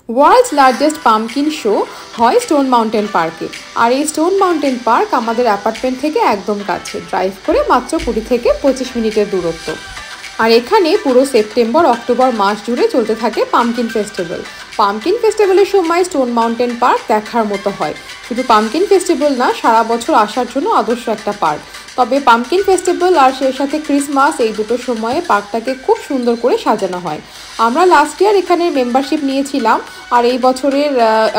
World's largest pumpkin show হয় stone mountain পার্কে। আর এই স্টোন মাউন্টেন পার্ক আমাদের অ্যাপার্টমেন্ট থেকে একদম কাছে, ড্রাইভ করে মাত্র 20 থেকে 25 মিনিটের দূরত্ব। আর এখানে পুরো সেপ্টেম্বর অক্টোবর মাস জুড়ে চলতে থাকে পাম্পকিন ফেস্টিভ্যাল। পাম্পকিন ফেস্টিভ্যালের সময় স্টোন মাউন্টেন পার্ক দেখার মতো হয়। শুধু পাম্পকিন ফেস্টিভ্যাল না, সারা বছর আসার জন্য আদর্শ একটা পার্ক। তবে পাম্পকিন ফেস্টিভ্যাল আর সেই সাথে ক্রিসমাস, এই দুটো সময়ে পার্কটাকে খুব সুন্দর করে সাজানো হয়। আমরা লাস্ট ইয়ার এখানে মেম্বারশিপ নিয়েছিলাম, আর এই বছরের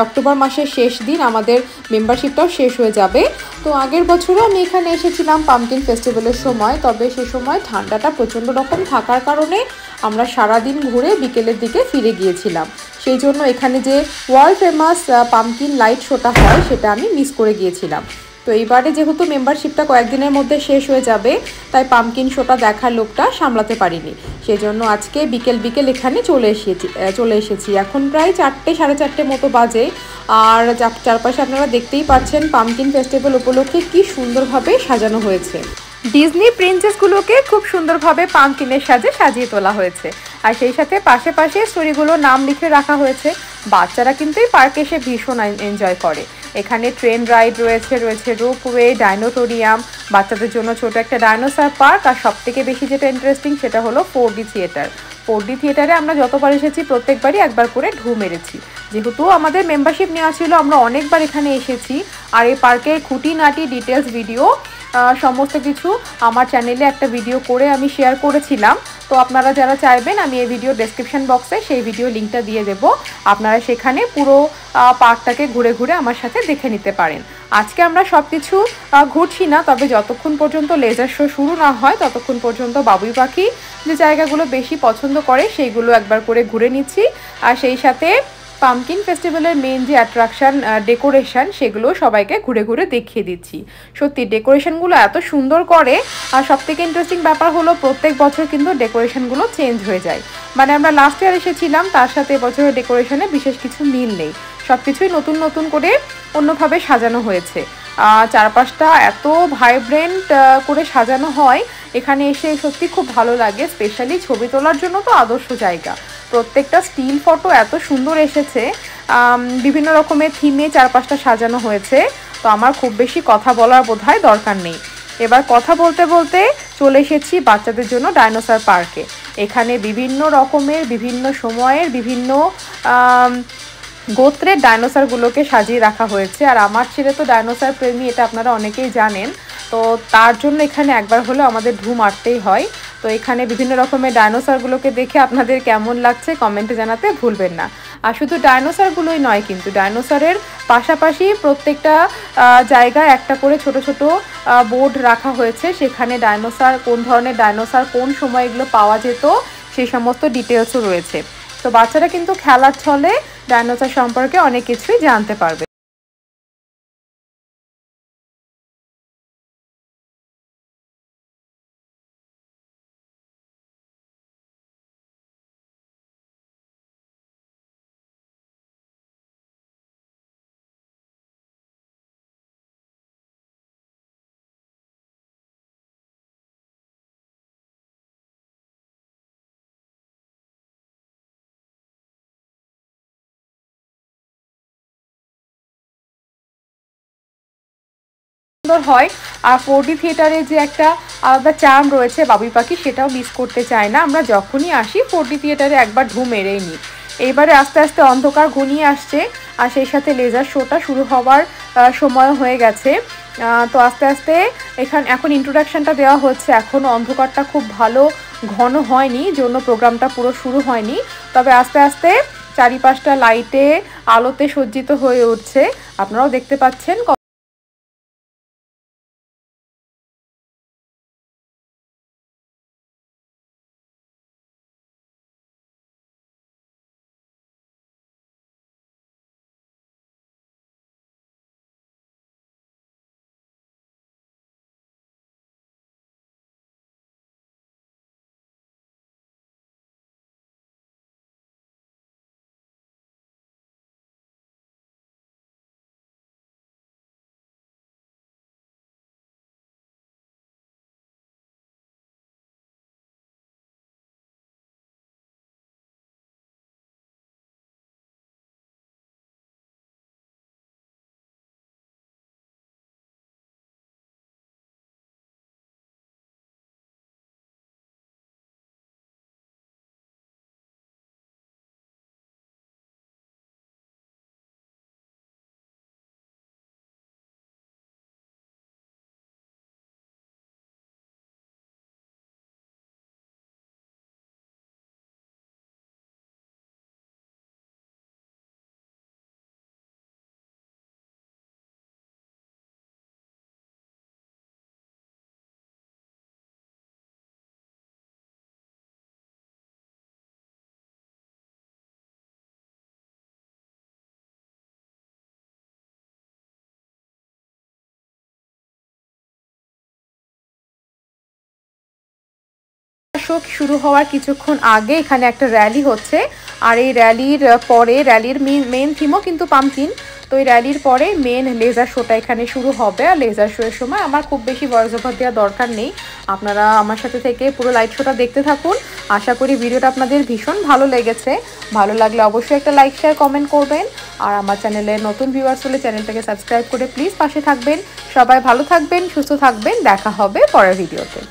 অক্টোবর মাসের শেষ দিন আমাদের মেম্বারশিপটাও শেষ হয়ে যাবে। তো আগের বছরও আমি এখানে এসেছিলাম পাম্পকিন ফেস্টিভ্যালের সময়, তবে সে সময় ঠান্ডাটা প্রচণ্ড রকম থাকার কারণে আমরা সারাদিন ঘুরে বিকেলের দিকে ফিরে গিয়েছিলাম। সেই জন্য এখানে যে ওয়ার্ল্ড ফেমাস পাম্পকিন লাইট শোটা হয় সেটা আমি মিস করে গিয়েছিলাম। তো এইবারে যেহেতু মেম্বারশিপটা কয়েকদিনের মধ্যে শেষ হয়ে যাবে, তাই পাম্পকিন শোটা দেখার লোকটা সামলাতে পারিনি। সেই জন্য আজকে বিকেল এখানে চলে এসেছি। এখন প্রায় 4টে সাড়ে 4টে মতো বাজে। আর চারপাশে আপনারা দেখতেই পাচ্ছেন পাম্পকিন ফেস্টিভ্যাল উপলক্ষে কি সুন্দরভাবে সাজানো হয়েছে। ডিজনি প্রিন্সেসগুলোকে খুব সুন্দরভাবে পাম্পকিনের সাজে সাজিয়ে তোলা হয়েছে। আর সেই সাথে পাশে স্টোরিগুলোর নাম লিখে রাখা হয়েছে। বাচ্চারা কিন্তু এই পার্কে এসে ভীষণ এনজয় করে। এখানে ট্রেন রাইড রয়েছে রোপওয়ে, ডাইনোটোরিয়াম, বাচ্চাদের জন্য ছোট একটা ডাইনোসর পার্ক, আর সবথেকে বেশি যেটা ইন্টারেস্টিং সেটা হলো 4D থিয়েটার। 4D থিয়েটারে আমরা যতবার এসেছি প্রত্যেকবারই একবার করে ঢু মেরেছি। যেহেতু আমাদের মেম্বারশিপ নেওয়া ছিল, আমরা অনেকবার এখানে এসেছি। আর এই পার্কের খুঁটিনাটি ডিটেলস ভিডিও সমস্ত কিছু আমার চ্যানেলে একটা ভিডিও করে আমি শেয়ার করেছিলাম। তো আপনারা যারা চাইবেন আমি এই ভিডিও ডেসক্রিপশন বক্সে সেই ভিডিও লিঙ্কটা দিয়ে দেবো। আপনারা সেখানে পুরো পার্কটাকে ঘুরে আমার সাথে দেখে নিতে পারেন। আজকে আমরা সব কিছু ঘুরছি না, তবে যতক্ষণ পর্যন্ত লেজার শো শুরু না হয় ততক্ষণ পর্যন্ত বাবুই পাখি যে জায়গাগুলো বেশি পছন্দ করে সেইগুলো একবার করে ঘুরে নিচ্ছি। আর সেই সাথে পাম্পকিন ফেস্টিভ্যালের মেন যে অ্যাট্রাকশান ডেকোরেশন, সেগুলো সবাইকে ঘুরে দেখিয়ে দিচ্ছি। সত্যি ডেকোরেশনগুলো এত সুন্দর করে। আর সবথেকে ইন্টারেস্টিং ব্যাপার হলো প্রত্যেক বছর কিন্তু ডেকোরেশনগুলো চেঞ্জ হয়ে যায়। মানে আমরা লাস্ট ইয়ার এসেছিলাম, তার সাথে এবছরের ডেকোরেশনে বিশেষ কিছু মিল নেই। সব কিছুই নতুন করে অন্যভাবে সাজানো হয়েছে। চারপাশটা এত ভাইব্রেন্ট করে সাজানো হয়, এখানে এসে সত্যি খুব ভালো লাগে। স্পেশালি ছবি তোলার জন্য তো আদর্শ জায়গা। প্রত্যেকটা স্টিল ফটো এত সুন্দর এসেছে, বিভিন্ন রকমের থিমে চারপাশটা সাজানো হয়েছে। তো আমার খুব বেশি কথা বলার বোধহয় দরকার নেই। এবার কথা বলতে চলে এসেছি বাচ্চাদের জন্য ডাইনোসর পার্কে। এখানে বিভিন্ন রকমের, বিভিন্ন সময়ের, বিভিন্ন গোত্রের ডাইনোসরগুলোকে সাজিয়ে রাখা হয়েছে। আর আমার ছেলে তো ডাইনোসর প্রেমী, এটা আপনারা অনেকেই জানেন। তো তার জন্য এখানে একবার হলেও আমাদের ঢু মারতেই হয়। তো এখানে বিভিন্ন রকমের ডাইনোসরগুলোকে দেখে আপনাদের কেমন লাগছে কমেন্টে জানাতে ভুলবেন না। আর শুধু ডাইনোসরগুলোই নয়, কিন্তু ডাইনোসরের পাশাপাশি প্রত্যেকটা জায়গায় একটা করে ছোট বোর্ড রাখা হয়েছে। সেখানে ডাইনোসর, কোন ধরনের ডাইনোসর কোন সময় এগুলো পাওয়া যেত সেই সমস্ত ডিটেলসও রয়েছে। তো বাচ্চারা কিন্তু খেলার ছলে ডাইনোসর সম্পর্কে অনেক কিছুই জানতে পারবে। সুন্দর হয়। আর 4D থিয়েটারে যে একটা আলাদা চার্ম রয়েছে বাবুই পাখি, সেটাও মিস করতে চায় না। আমরা যখনই আসি 4D থিয়েটারে একবার ঢু মেরেই নিই। এইবারে আস্তে অন্ধকার ঘনিয়ে আসছে, আর সেই সাথে লেজার শোটা শুরু হওয়ার সময় হয়ে গেছে। তো আস্তে এখন ইন্ট্রোডাকশনটা দেওয়া হচ্ছে। এখনও অন্ধকারটা খুব ভালো ঘন হয়নি, জন্য প্রোগ্রামটা পুরো শুরু হয়নি। তবে আস্তে চারিপাশটা লাইটে আলোতে সজ্জিত হয়ে উঠছে, আপনারাও দেখতে পাচ্ছেন। শো শুরু হওয়ার কিছুক্ষণ আগে এখানে একটা র্যালি হচ্ছে, আর এই র্যালির পরে র্যালির মেন থিমও কিন্তু পাম্পকিন। তো এই র্যালির পরে মেন লেজার শোটা এখানে শুরু হবে। আর লেজার শো এর সময় আমার খুব বেশি ভয়েস ওভার দেওয়ার দরকার নেই, আপনারা আমার সাথে থেকে পুরো লাইট শোটা দেখতে থাকুন। আশা করি ভিডিওটা আপনাদের ভীষণ ভালো লেগেছে। ভালো লাগলে অবশ্যই একটা লাইক শেয়ার কমেন্ট করবেন, আর আমার চ্যানেলে নতুন ভিউয়ার্স হলে চ্যানেলটাকে সাবস্ক্রাইব করে প্লিজ পাশে থাকবেন। সবাই ভালো থাকবেন, সুস্থ থাকবেন, দেখা হবে পরের ভিডিওতে।